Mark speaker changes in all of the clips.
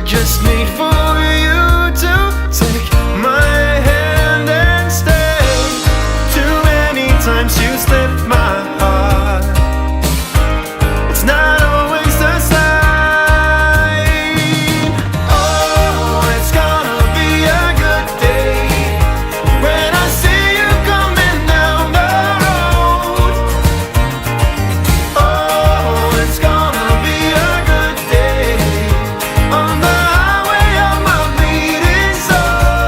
Speaker 1: just need for you to take my hand and stay. Too many times you slipped my heart. It's not always the same. Oh, it's gonna be a good day when I see you coming down the road. Oh, it's gonna be a good day on the highway of my bleeding soul.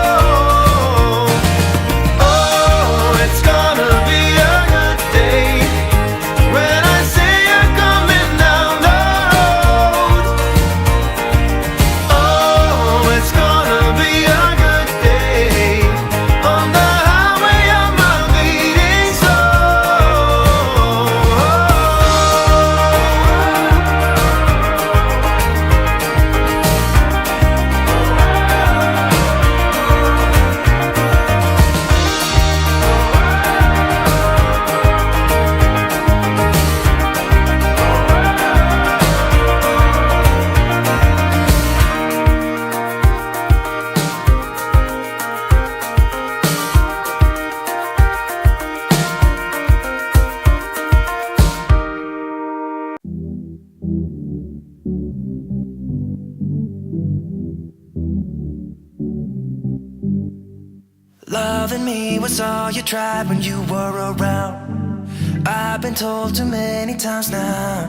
Speaker 1: Oh, it's gonna be a good day when I see you coming down the road. Oh, it's gonna be a good day on the highway of my bleeding soul.
Speaker 2: Loving me was all you tried when you were around. I've been told too many times now.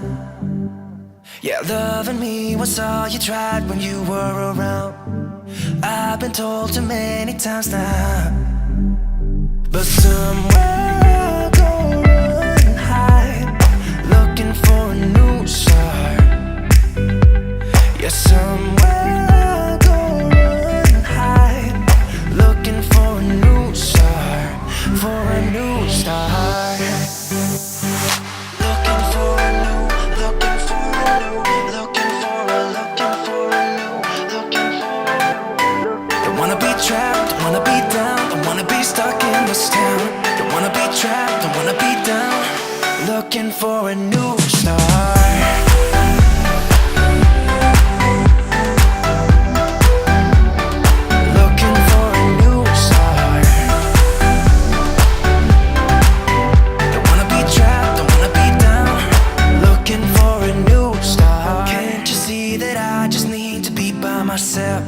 Speaker 2: Yeah, loving me was all you tried when you were around. I've been told too many times now. But somewhere I go run and hide, looking for a new start. Yeah, somewhere I go run and hide, looking for a new start, for a new start. Looking for a new, looking for a new, looking for a new, looking for a new. Don't wanna be trapped, don't wanna be down, don't wanna be stuck in this town. Don't wanna be trapped, don't wanna be down, looking for a new start. Looking for a new start. Don't wanna be trapped, don't wanna be down, looking for a new start. Can't you see that I just need to be by myself?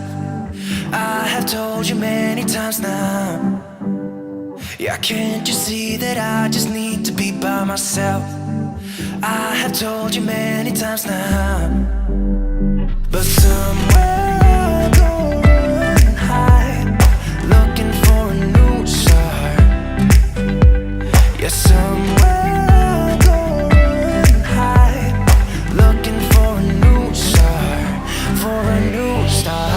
Speaker 2: I have told you many times now. Yeah, can't you see that I just need to be by myself? I have told you many times now. But somewhere I go run and hide, looking for a new start. Yeah, somewhere I go run and hide, looking for a new start, for a new start.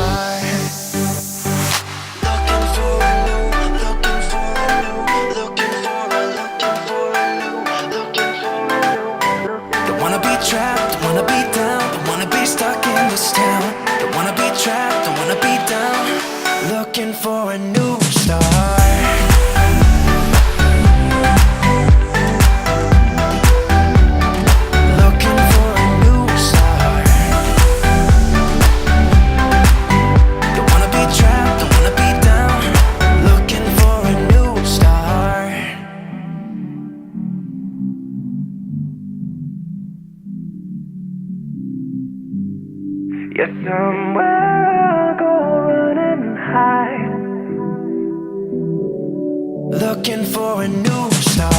Speaker 2: Looking for a new, looking for a new, looking for a, looking for a new, looking for a new. Don't wanna be trapped, don't wanna be down, don't wanna be stuck in this town. Don't wanna be trapped, don't wanna be down, looking for a new start. Looking for a new start. Don't wanna be trapped, don't wanna be down, looking for a new start. Yeah, somewhere I'll go running and hide, looking for a new start.